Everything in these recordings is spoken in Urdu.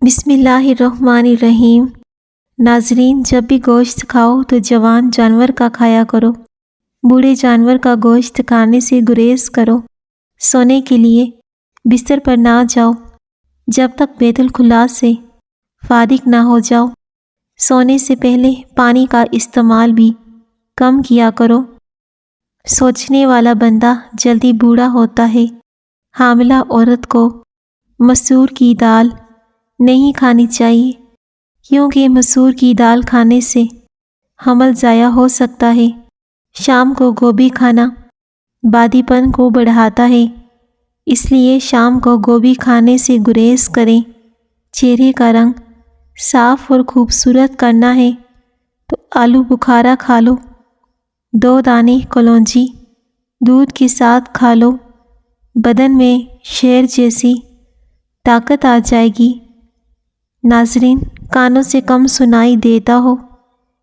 بسم اللہ الرحمن الرحیم۔ ناظرین، جب بھی گوشت کھاؤ تو جوان جانور کا کھایا کرو، بوڑھے جانور کا گوشت کھانے سے گریز کرو۔ سونے کے لیے بستر پر نہ جاؤ جب تک بیت الخلاء سے فارغ نہ ہو جاؤ۔ سونے سے پہلے پانی کا استعمال بھی کم کیا کرو۔ سوچنے والا بندہ جلدی بوڑھا ہوتا ہے۔ حاملہ عورت کو مسور کی دال نہیں کھانی چاہیے، کیونکہ مسور کی دال کھانے سے حمل ضائع ہو سکتا ہے۔ شام کو گوبھی کھانا بادی پن کو بڑھاتا ہے، اس لیے شام کو گوبھی کھانے سے گریز کریں۔ چہرے کا رنگ صاف اور خوبصورت کرنا ہے تو آلو بخارا کھا لو، 2 دانے کلونجی دودھ کے ساتھ کھا لو، بدن میں شیر جیسی طاقت آ جائے گی۔ ناظرین، کانوں سے کم سنائی دیتا ہو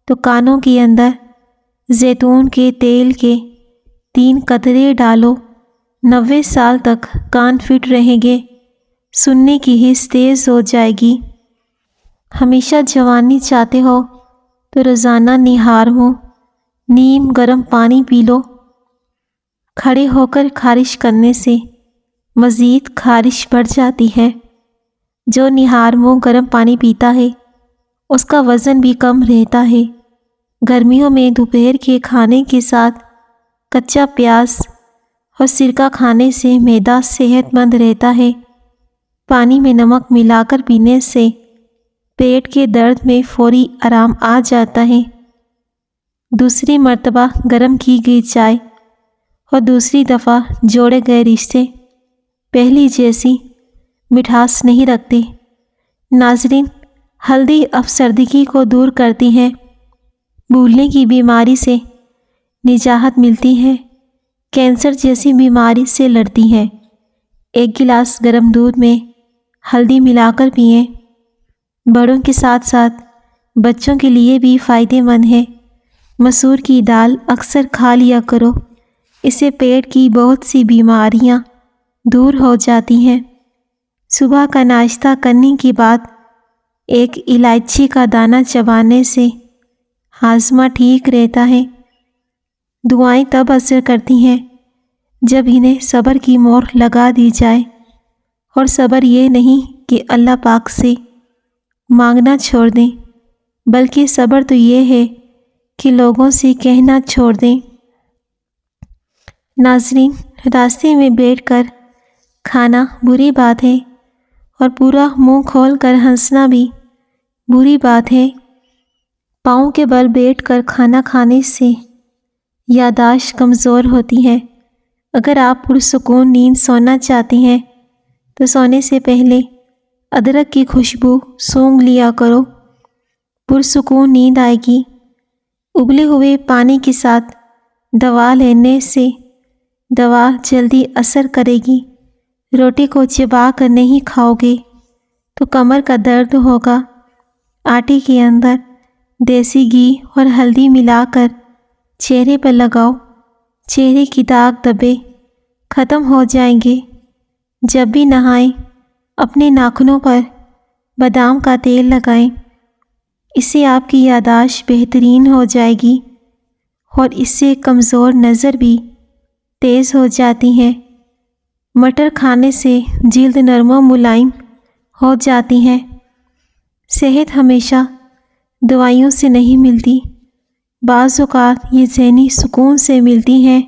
تو کانوں کے اندر زیتون کے تیل کے 3 قطرے ڈالو، 90 سال تک کان فٹ رہیں گے، سننے کی حس تیز ہو جائے گی۔ ہمیشہ جوانی چاہتے ہو تو روزانہ نہار منہ نیم گرم پانی پی لو۔ کھڑے ہو کر خارش کرنے سے مزید خارش بڑھ جاتی ہے۔ جو نہار منہ گرم پانی پیتا ہے اس کا وزن بھی کم رہتا ہے۔ گرمیوں میں دوپہر کے کھانے کے ساتھ کچا پیاز اور سرکہ کھانے سے معدہ صحت مند رہتا ہے۔ پانی میں نمک ملا کر پینے سے پیٹ کے درد میں فوری آرام آ جاتا ہے۔ دوسری مرتبہ گرم کی گئی چائے اور دوسری دفعہ جوڑے گئے رشتے پہلی جیسی مٹھاس نہیں رکھتے۔ ناظرین، ہلدی افسردگی کو دور کرتی ہے، بھولنے کی بیماری سے نجات ملتی ہے، کینسر جیسی بیماری سے لڑتی ہے۔ 1 گلاس گرم دودھ میں ہلدی ملا کر پئیں۔ بڑوں کے ساتھ ساتھ بچوں کے لیے بھی فائدہ مند ہے۔ مسور کی دال اکثر کھا لیا کرو، اس سے پیٹ کی بہت سی بیماریاں دور ہو جاتی ہیں۔ صبح کا ناشتہ کرنے کے بعد 1 الائچی کا دانہ چبانے سے ہاضمہ ٹھیک رہتا ہے۔ دعائیں تب اثر کرتی ہیں جب انہیں صبر کی مہر لگا دی جائے، اور صبر یہ نہیں کہ اللہ پاک سے مانگنا چھوڑ دیں، بلکہ صبر تو یہ ہے کہ لوگوں سے کہنا چھوڑ دیں۔ ناظرین، راستے میں بیٹھ کر کھانا بری بات ہے، اور پورا منہ کھول کر ہنسنا بھی بری بات ہے۔ پاؤں کے بل بیٹھ کر کھانا کھانے سے یادداشت کمزور ہوتی ہے۔ اگر آپ پرسکون نیند سونا چاہتے ہیں تو سونے سے پہلے ادرک کی خوشبو سونگھ لیا کرو، پرسکون نیند آئے گی۔ ابلے ہوئے پانی کے ساتھ دوا لینے سے دوا جلدی اثر کرے گی۔ روٹی کو چبا کر نہیں کھاؤ گے تو کمر کا درد ہوگا۔ آٹے کے اندر دیسی گھی اور ہلدی ملا کر چہرے پر لگاؤ، چہرے کی داغ دھبے ختم ہو جائیں گے۔ جب بھی نہائیں اپنے ناخنوں پر بادام کا تیل لگائیں، اس سے آپ کی یادداشت بہترین ہو جائے گی، اور اس سے کمزور نظر بھی تیز ہو جاتی ہے۔ مٹر کھانے سے جلد نرم و ملائم ہو جاتی ہے۔ صحت ہمیشہ دوائیوں سے نہیں ملتی، بعض اوقات یہ ذہنی سکون سے ملتی ہے۔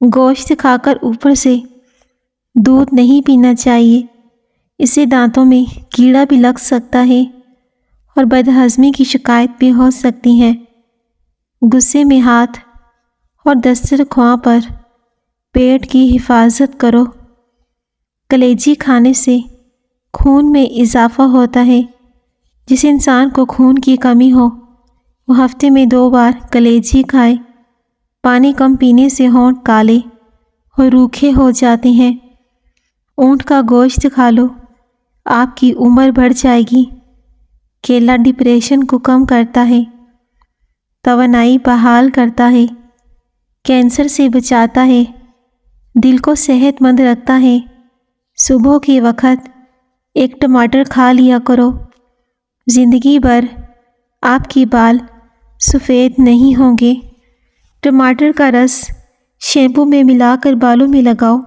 گوشت کھا کر اوپر سے دودھ نہیں پینا چاہیے، اس سے دانتوں میں کیڑا بھی لگ سکتا ہے اور بدہضمی کی شکایت بھی ہو سکتی ہے۔ غصے میں ہاتھ اور دسترخواں پر پیٹ کی حفاظت کرو۔ کلیجی کھانے سے خون میں اضافہ ہوتا ہے۔ جس انسان کو خون کی کمی ہو وہ ہفتے میں 2 بار کلیجی کھائے۔ پانی کم پینے سے ہونٹ کالے اور روکھے ہو جاتے ہیں۔ اونٹ کا گوشت کھا لو، آپ کی عمر بڑھ جائے گی۔ کیلا ڈپریشن کو کم کرتا ہے، توانائی بحال کرتا ہے، کینسر سے بچاتا ہے، دل کو صحت مند رکھتا ہے۔ صبح کے وقت ایک ٹماٹر کھا لیا کرو۔ زندگی بھر آپ کے بال سفید نہیں ہوں گے۔ ٹماٹر کا رس شیمپو میں ملا کر بالوں میں لگاؤ۔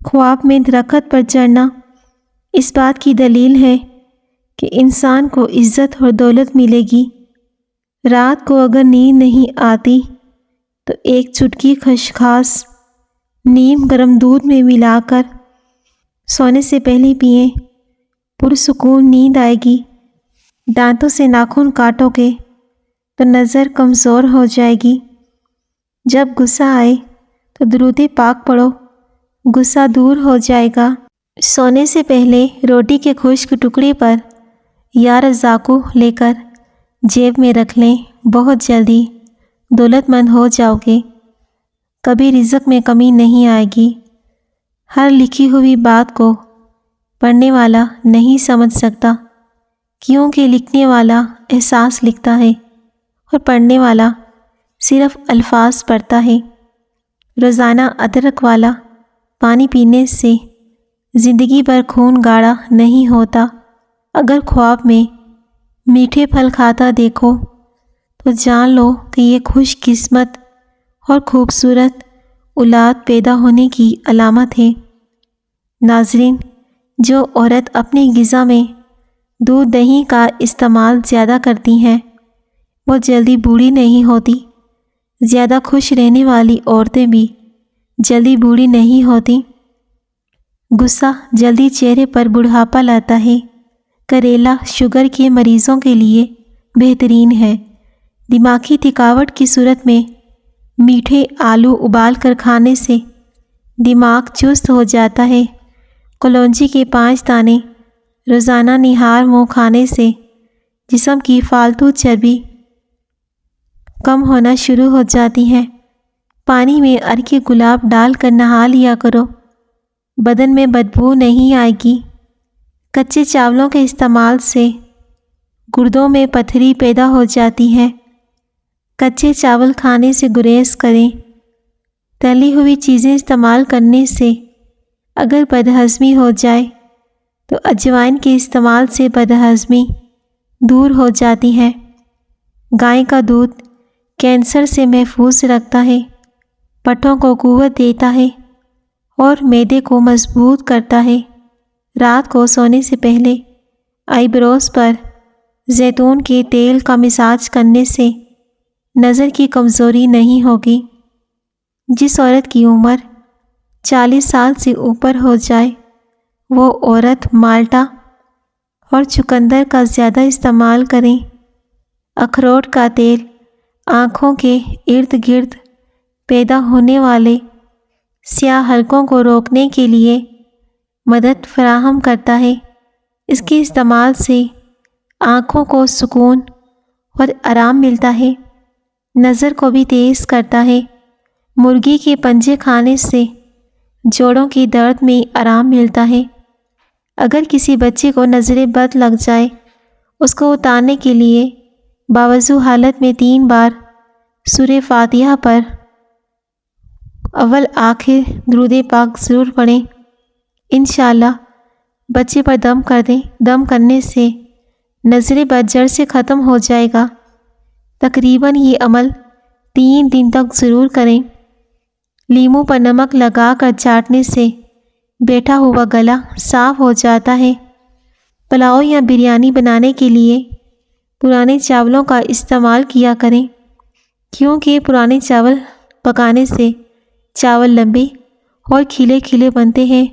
خواب میں درخت پر چڑھنا اس بات کی دلیل ہے کہ انسان کو عزت اور دولت ملے گی۔ رات کو اگر نیند نہیں آتی تو ایک چٹکی خسخاس نیم گرم دودھ میں ملا کر سونے سے پہلے پئیں، پرسکون نیند آئے گی۔ دانتوں سے ناخن کاٹو گے تو نظر کمزور ہو جائے گی۔ جب غصہ آئے تو درود پاک پڑھو، غصہ دور ہو جائے گا۔ سونے سے پہلے روٹی کے خشک ٹکڑے پر یا رزاقو لے کر جیب میں رکھ لیں، بہت جلدی دولت مند ہو جاؤ گے۔ کبھی رزق میں کمی نہیں آئے گی۔ ہر لکھی ہوئی بات کو پڑھنے والا نہیں سمجھ سکتا، کیونکہ لکھنے والا احساس لکھتا ہے اور پڑھنے والا صرف الفاظ پڑھتا ہے۔ روزانہ ادرک والا پانی پینے سے زندگی بھر خون گاڑھا نہیں ہوتا۔ اگر خواب میں میٹھے پھل کھاتا دیکھو تو جان لو کہ یہ خوش قسمت اور خوبصورت اولاد پیدا ہونے کی علامت ہے۔ ناظرین، جو عورت اپنی غذا میں دودھ دہی کا استعمال زیادہ کرتی ہیں وہ جلدی بوڑھی نہیں ہوتی۔ زیادہ خوش رہنے والی عورتیں بھی جلدی بوڑھی نہیں ہوتی۔ غصہ جلدی چہرے پر بڑھاپا لاتا ہے۔ کریلا شوگر کے مریضوں کے لیے بہترین ہے۔ دماغی تھکاوٹ کی صورت میں میٹھے آلو ابال کر کھانے سے دماغ چست ہو جاتا ہے۔ کلونجی کے 5 دانے روزانہ نہار منہ کھانے سے جسم کی فالتو چربی کم ہونا شروع ہو جاتی ہے۔ پانی میں عرق گلاب ڈال کر نہا لیا کرو، بدن میں بدبو نہیں آئے گی۔ کچے چاولوں کے استعمال سے گردوں میں پتھری پیدا ہو جاتی ہے۔ کچے چاول کھانے سے گریز کریں۔ تلی ہوئی چیزیں استعمال کرنے سے اگر بدہضمی ہو جائے تو اجوائن کے استعمال سے بدہضمی دور ہو جاتی ہے۔ گائے کا دودھ کینسر سے محفوظ رکھتا ہے، پٹھوں کو قوت دیتا ہے اور معدے کو مضبوط کرتا ہے۔ رات کو سونے سے پہلے آئی بروز پر زیتون کے تیل کا مساج کرنے سے نظر کی کمزوری نہیں ہوگی۔ جس عورت کی عمر 40 سال سے اوپر ہو جائے وہ عورت مالٹا اور چقندر کا زیادہ استعمال کریں۔ اخروٹ کا تیل آنکھوں کے ارد گرد پیدا ہونے والے سیاہ حلقوں کو روکنے کے لیے مدد فراہم کرتا ہے۔ اس کے استعمال سے آنکھوں کو سکون اور آرام ملتا ہے، نظر کو بھی تیز کرتا ہے۔ مرغی کے پنجے کھانے سے جوڑوں کی درد میں آرام ملتا ہے۔ اگر کسی بچے کو نظر بد لگ جائے اس کو اتارنے کے لیے باوضو حالت میں 3 بار سورہ فاتحہ پر اول آخر درود پاک ضرور پڑھیں۔ انشاءاللہ بچے پر دم کر دیں۔ دم کرنے سے نظر بد جڑ سے ختم ہو جائے گا۔ تقریباً یہ عمل 3 دن تک ضرور کریں۔ لیموں پر نمک لگا کر چاٹنے سے بیٹھا ہوا گلا صاف ہو جاتا ہے۔ پلاؤ یا بریانی بنانے کے لیے پرانے چاولوں کا استعمال کیا کریں، کیونکہ پرانے چاول پکانے سے چاول لمبے اور کھلے کھلے بنتے ہیں،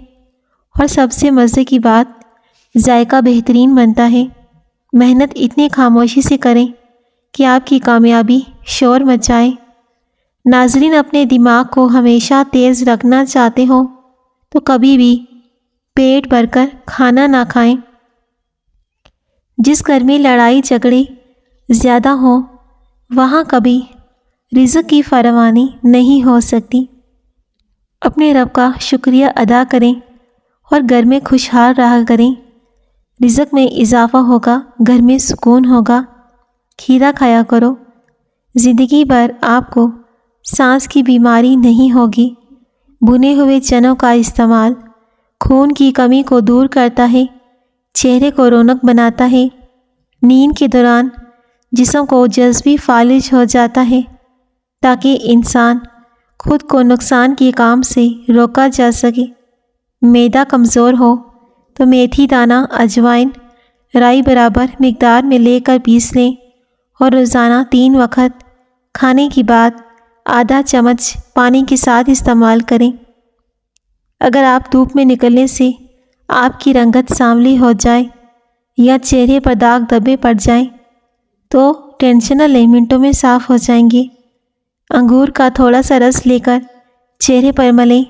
اور سب سے مزے کی بات ذائقہ بہترین بنتا ہے۔ محنت اتنی خاموشی سے کریں کہ آپ کی کامیابی شور مچائے۔ ناظرین، اپنے دماغ کو ہمیشہ تیز رکھنا چاہتے ہو تو کبھی بھی پیٹ بھر کر کھانا نہ کھائیں۔ جس گھر میں لڑائی جھگڑے زیادہ ہوں وہاں کبھی رزق کی فراوانی نہیں ہو سکتی۔ اپنے رب کا شکریہ ادا کریں اور گھر میں خوشحال رہا کریں۔ رزق میں اضافہ ہوگا، گھر میں سکون ہوگا۔ کھیرا کھایا کرو، زندگی بھر آپ کو سانس کی بیماری نہیں ہوگی۔ بھنے ہوئے چنوں کا استعمال خون کی کمی کو دور کرتا ہے۔ چہرے کو رونق بناتا ہے۔ نیند کے دوران جسم کو جذبی فالج ہو جاتا ہے تاکہ انسان خود کو نقصان کے کام سے روکا جا سکے۔ معدہ کمزور ہو تو میتھی دانہ اجوائن رائی برابر مقدار میں لے کر پیس لیں اور روزانہ 3 وقت کھانے کے بعد آدھا چمچ پانی کے ساتھ استعمال کریں۔ اگر آپ دھوپ میں نکلنے سے آپ کی رنگت سانولی ہو جائے یا چہرے پر داغ دھبے پڑ جائیں تو ٹینشن نہ لیں، منٹوں میں صاف ہو جائیں گے۔ انگور کا تھوڑا سا رس لے کر چہرے پر ملیں۔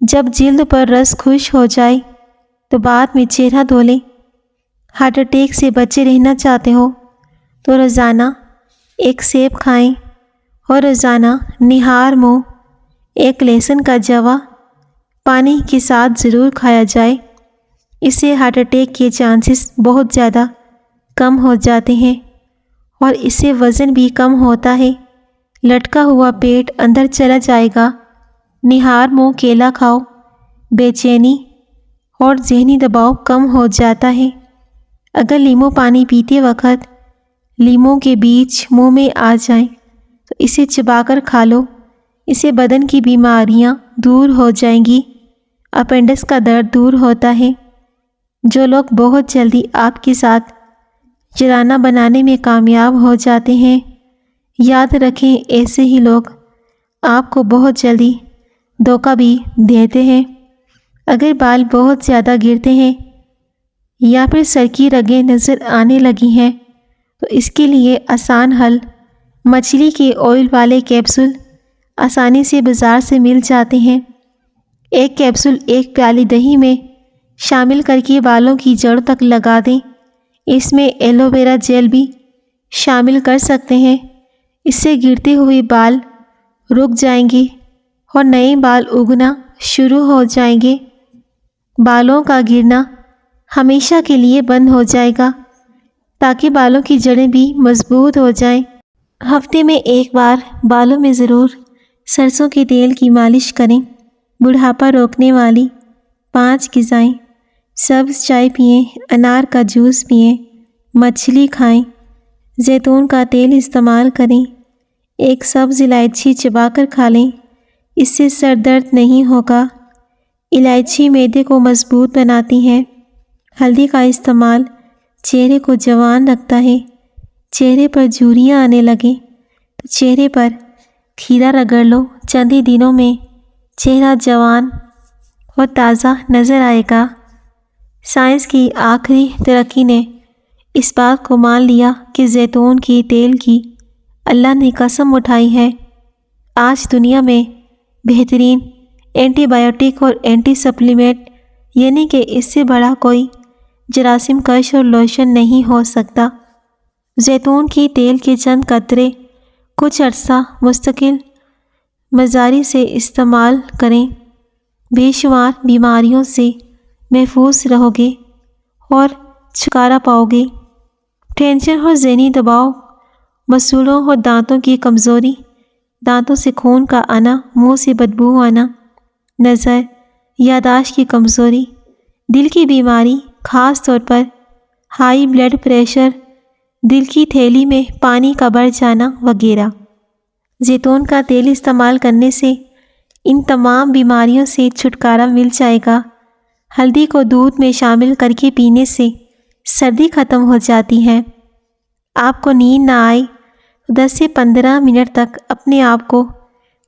جب جلد پر رس خشک ہو جائے تو بعد میں چہرہ دھو لیں۔ ہارٹ اٹیک سے بچے رہنا چاہتے ہو تو روزانہ 1 سیب کھائیں اور روزانہ نہار منہ 1 لہسن کا جوا پانی کے ساتھ ضرور کھایا جائے۔ اس سے ہارٹ اٹیک کے چانسز بہت زیادہ کم ہو جاتے ہیں اور اس سے وزن بھی کم ہوتا ہے۔ لٹکا ہوا پیٹ اندر چلا جائے گا۔ نہار منہ کیلا کھاؤ، بے چینی اور ذہنی دباؤ کم ہو جاتا ہے۔ اگر لیمو پانی پیتے وقت لیموں کے بیج منہ میں آ جائیں تو اسے چبا کر کھا لو، اس سے بدن کی بیماریاں دور ہو جائیں گی۔ اپینڈکس کا درد دور ہوتا ہے۔ جو لوگ بہت جلدی آپ کے ساتھ جرانہ بنانے میں کامیاب ہو جاتے ہیں، یاد رکھیں ایسے ہی لوگ آپ کو بہت جلدی دھوکہ بھی دیتے ہیں۔ اگر بال بہت زیادہ گرتے ہیں یا پھر سر کی رگیں نظر آنے لگی ہیں تو اس کے لیے آسان حل مچھلی کے آئل والے کیپسول آسانی سے بازار سے مل جاتے ہیں۔ 1 کیپسول 1 پیالی دہی میں شامل کر کے بالوں کی جڑ تک لگا دیں۔ اس میں ایلو ویرا جیل بھی شامل کر سکتے ہیں۔ اس سے گرتے ہوئے بال رک جائیں گے اور نئے بال اگنا شروع ہو جائیں گے۔ بالوں کا گرنا ہمیشہ کے لیے بند ہو جائے گا تاکہ بالوں کی جڑیں بھی مضبوط ہو جائیں۔ ہفتے میں 1 بار بالوں میں ضرور سرسوں کے تیل کی مالش کریں۔ بڑھاپا روکنے والی 5 غذائیں: سبز چائے پئیں، انار کا جوس پئیں، مچھلی کھائیں، زیتون کا تیل استعمال کریں، 1 سبز الائچی چبا کر کھا لیں، اس سے سر درد نہیں ہوگا۔ الائچی معدے کو مضبوط بناتی ہے۔ ہلدی کا استعمال چہرے کو جوان رکھتا ہے۔ چہرے پر جھریاں آنے لگیں تو چہرے پر کھیرا رگڑ لو، چند ہی دنوں میں چہرہ جوان اور تازہ نظر آئے گا۔ سائنس کی آخری ترقی نے اس بات کو مان لیا کہ زیتون کے تیل کی اللہ نے قسم اٹھائی ہے۔ آج دنیا میں بہترین اینٹی بائیوٹک اور اینٹی سپلیمنٹ یعنی کہ اس سے بڑا کوئی جراثیم کش اور لوشن نہیں ہو سکتا۔ زیتون کے تیل کے چند قطرے کچھ عرصہ مستقل مزاری سے استعمال کریں، بے شمار بیماریوں سے محفوظ رہو گے اور چھٹکارا پاؤ گے۔ ٹینشن اور ذہنی دباؤ، مسلوں اور دانتوں کی کمزوری، دانتوں سے خون کا آنا، منہ سے بدبو آنا، نظر، یادداشت کی کمزوری، دل کی بیماری خاص طور پر ہائی بلڈ پریشر، دل کی تھیلی میں پانی کا بڑھ جانا وغیرہ۔ زیتون کا تیل استعمال کرنے سے ان تمام بیماریوں سے چھٹکارا مل جائے گا۔ ہلدی کو دودھ میں شامل کر کے پینے سے سردی ختم ہو جاتی ہے۔ آپ کو نیند نہ آئے تو 10 سے 15 منٹ تک اپنے آپ کو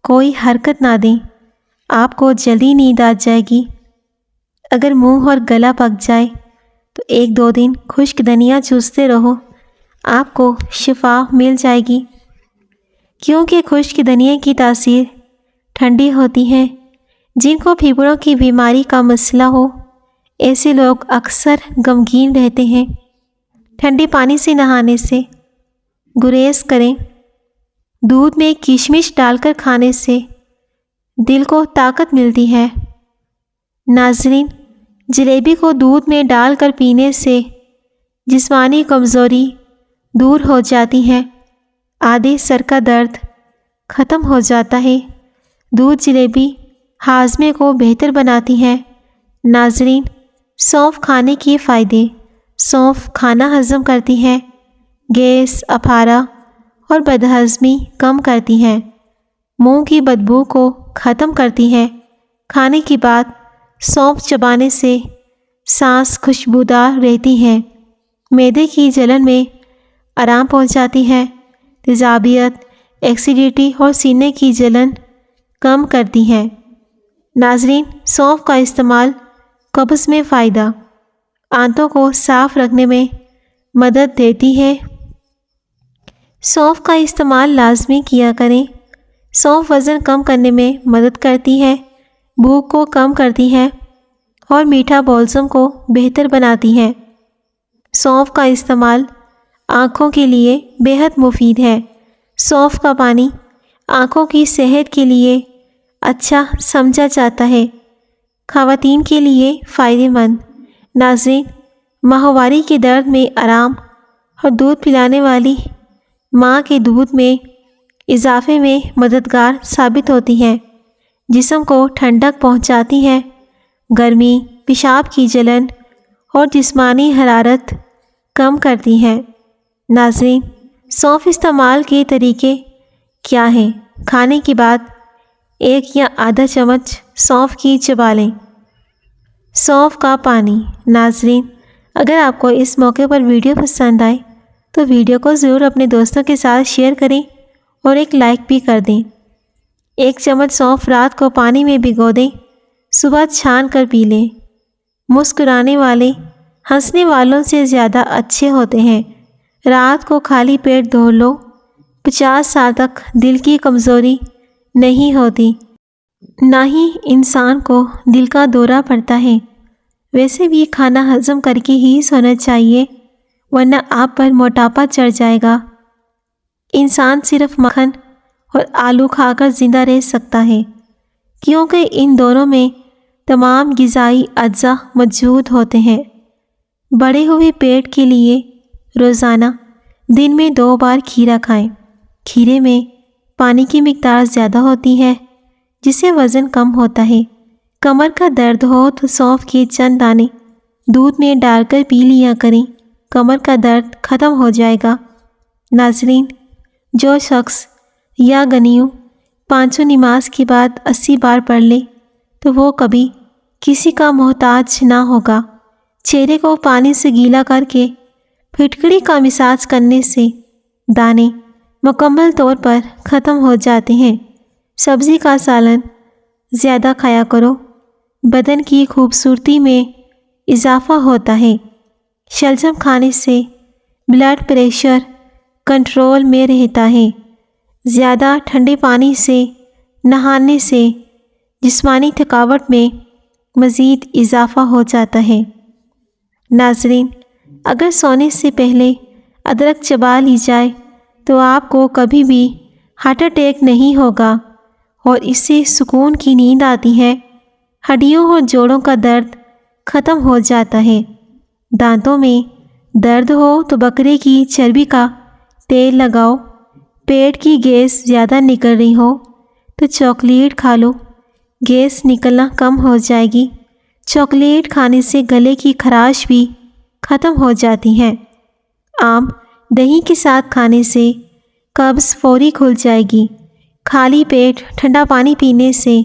کوئی حرکت نہ دیں، آپ کو جلدی نیند آ جائے گی۔ اگر منہ اور گلا پک جائے تو 1-2 دن خشک دھنیا چوستے رہو، آپ کو شفا مل جائے گی، کیونکہ خشک دھنیا کی تاثیر ٹھنڈی ہوتی ہے۔ جن کو پھیپھڑوں کی بیماری کا مسئلہ ہو ایسے لوگ اکثر غمگین رہتے ہیں۔ ٹھنڈے پانی سے نہانے سے گریز کریں۔ دودھ میں کشمش ڈال کر کھانے سے دل کو طاقت ملتی ہے۔ ناظرین، جلیبی کو دودھ میں ڈال کر پینے سے جسمانی کمزوری دور ہو جاتی ہے، آدھے سر کا درد ختم ہو جاتا ہے۔ دودھ جلیبی ہاضمے کو بہتر بناتی ہے۔ ناظرین، سونف کھانے کے فائدے۔ سونف کھانا ہضم کرتی ہے، گیس، اپارہ اور بدہضمی کم کرتی ہے، منہ کی بدبو کو ختم کرتی ہے۔ کھانے کے بعد سونف چبانے سے سانس خوشبودار رہتی ہے، معدے کی جلن میں آرام پہنچاتی ہے، تیزابیت، ایسیڈیٹی اور سینے کی جلن کم کرتی ہے۔ ناظرین، سونف کا استعمال قبض میں فائدہ، آنتوں کو صاف رکھنے میں مدد دیتی ہے۔ سونف کا استعمال لازمی کیا کریں۔ سونف وزن کم کرنے میں مدد کرتی ہے، بھوک کو کم کرتی ہے اور میٹابولزم کو بہتر بناتی ہے۔ سونف کا استعمال آنکھوں کے لیے بہت مفید ہے۔ سونف کا پانی آنکھوں کی صحت کے لیے اچھا سمجھا جاتا ہے، خواتین کے لیے فائدہ مند۔ ناظرین، ماہواری کے درد میں آرام اور دودھ پلانے والی ماں کے دودھ میں اضافے میں مددگار ثابت ہوتی ہے، جسم کو ٹھنڈک پہنچاتی ہے، گرمی، پیشاب کی جلن اور جسمانی حرارت کم کرتی ہے۔ ناظرین، سونف استعمال کے طریقے کیا ہیں؟ کھانے کے بعد 1 یا آدھا چمچ سونف کی چبا لیں۔ سونف کا پانی۔ ناظرین، اگر آپ کو اس موقع پر ویڈیو پسند آئے تو ویڈیو کو ضرور اپنے دوستوں کے ساتھ شیئر کریں اور ایک لائک بھی کر دیں۔ 1 چمچ سونف رات کو پانی میں بھگو دیں، صبح چھان کر پی لیں۔ مسکرانے والے ہنسنے والوں سے زیادہ اچھے ہوتے ہیں۔ رات کو خالی پیٹ دھو لو، 50 سال تک دل کی کمزوری نہیں ہوتی، نہ ہی انسان کو دل کا دورہ پڑتا ہے۔ ویسے بھی کھانا ہضم کر کے ہی سونا چاہیے، ورنہ آپ پر موٹاپا چڑھ جائے گا۔ انسان صرف مکھن اور آلو کھا کر زندہ رہ سکتا ہے، کیونکہ ان دونوں میں تمام غذائی اجزاء موجود ہوتے ہیں۔ بڑھے ہوئے پیٹ کے لیے روزانہ دن میں 2 بار کھیرا کھائیں۔ کھیرے میں پانی کی مقدار زیادہ ہوتی ہے، جس سے وزن کم ہوتا ہے۔ کمر کا درد ہو تو سونف کے چند دانے دودھ میں ڈال کر پی لیا کریں، کمر کا درد ختم ہو جائے گا۔ ناظرین، جو شخص یا گنیو 5 نماز کے بعد 80 بار پڑھ لے تو وہ کبھی کسی کا محتاج نہ ہوگا۔ چہرے کو پانی سے گیلا کر کے پھٹکڑی کا مساج کرنے سے دانے مکمل طور پر ختم ہو جاتے ہیں۔ سبزی کا سالن زیادہ کھایا کرو، بدن کی خوبصورتی میں اضافہ ہوتا ہے۔ شلجم کھانے سے بلڈ پریشر کنٹرول میں رہتا ہے۔ زیادہ ٹھنڈے پانی سے نہانے سے جسمانی تھکاوٹ میں مزید اضافہ ہو جاتا ہے۔ ناظرین، اگر سونے سے پہلے ادرک چبا لی جائے تو آپ کو کبھی بھی ہارٹ اٹیک نہیں ہوگا اور اس سے سکون کی نیند آتی ہے۔ ہڈیوں اور جوڑوں کا درد ختم ہو جاتا ہے۔ دانتوں میں درد ہو تو بکرے کی چربی کا تیل لگاؤ۔ پیٹ کی گیس زیادہ نکل رہی ہو تو چاکلیٹ کھا لو، گیس نکلنا کم ہو جائے گی۔ چاکلیٹ کھانے سے گلے کی خراش بھی ختم ہو جاتی ہے۔ آم دہی کے ساتھ کھانے سے قبض فوری کھل جائے گی۔ خالی پیٹ ٹھنڈا پانی پینے سے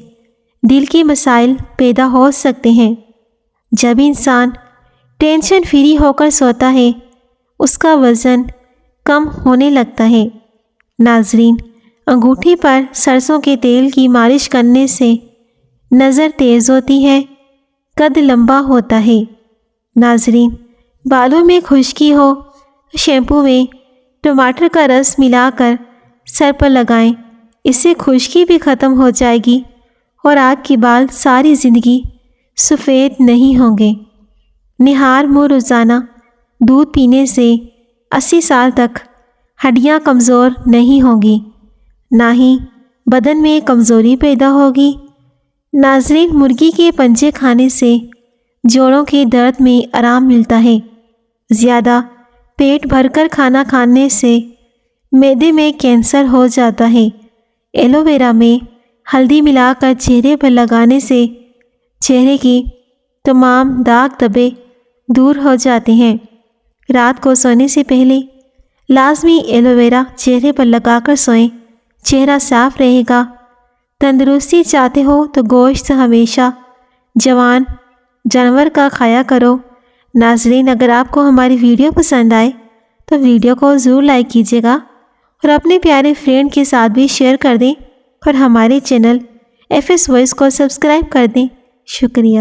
دل کے مسائل پیدا ہو سکتے ہیں۔ جب انسان ٹینشن فری ہو کر سوتا ہے، اس کا وزن کم ہونے لگتا ہے۔ ناظرین، انگوٹھی پر سرسوں کے تیل کی مالش کرنے سے نظر تیز ہوتی ہے، قد لمبا ہوتا ہے۔ ناظرین، بالوں میں خشکی ہو تو شیمپو میں ٹماٹر کا رس ملا کر سر پر لگائیں، اس سے خشکی بھی ختم ہو جائے گی اور آپ کے بال ساری زندگی سفید نہیں ہوں گے۔ نہار منہ روزانہ دودھ پینے سے 80 سال تک ہڈیاں کمزور نہیں ہوں گی، نہ ہی بدن میں کمزوری پیدا ہوگی۔ ناظرین، مرغی کے پنجے کھانے سے جوڑوں کے درد میں آرام ملتا ہے۔ زیادہ پیٹ بھر کر کھانا کھانے سے معدے میں کینسر ہو جاتا ہے۔ ایلو ویرا میں ہلدی ملا کر چہرے پر لگانے سے چہرے کی تمام داغ دھبے دور ہو جاتے ہیں۔ رات کو سونے سے پہلے لازمی ایلو ویرا چہرے پر لگا کر سوئیں، چہرہ صاف رہے گا۔ تندرستی چاہتے ہو تو گوشت ہمیشہ جوان جانور کا کھایا کرو۔ ناظرین، اگر آپ کو ہماری ویڈیو پسند آئے تو ویڈیو کو ضرور لائک کیجیے گا اور اپنے پیارے فرینڈ کے ساتھ بھی شیئر کر دیں اور ہمارے چینل ایف ایس وائس کو سبسکرائب کر دیں۔ شکریہ۔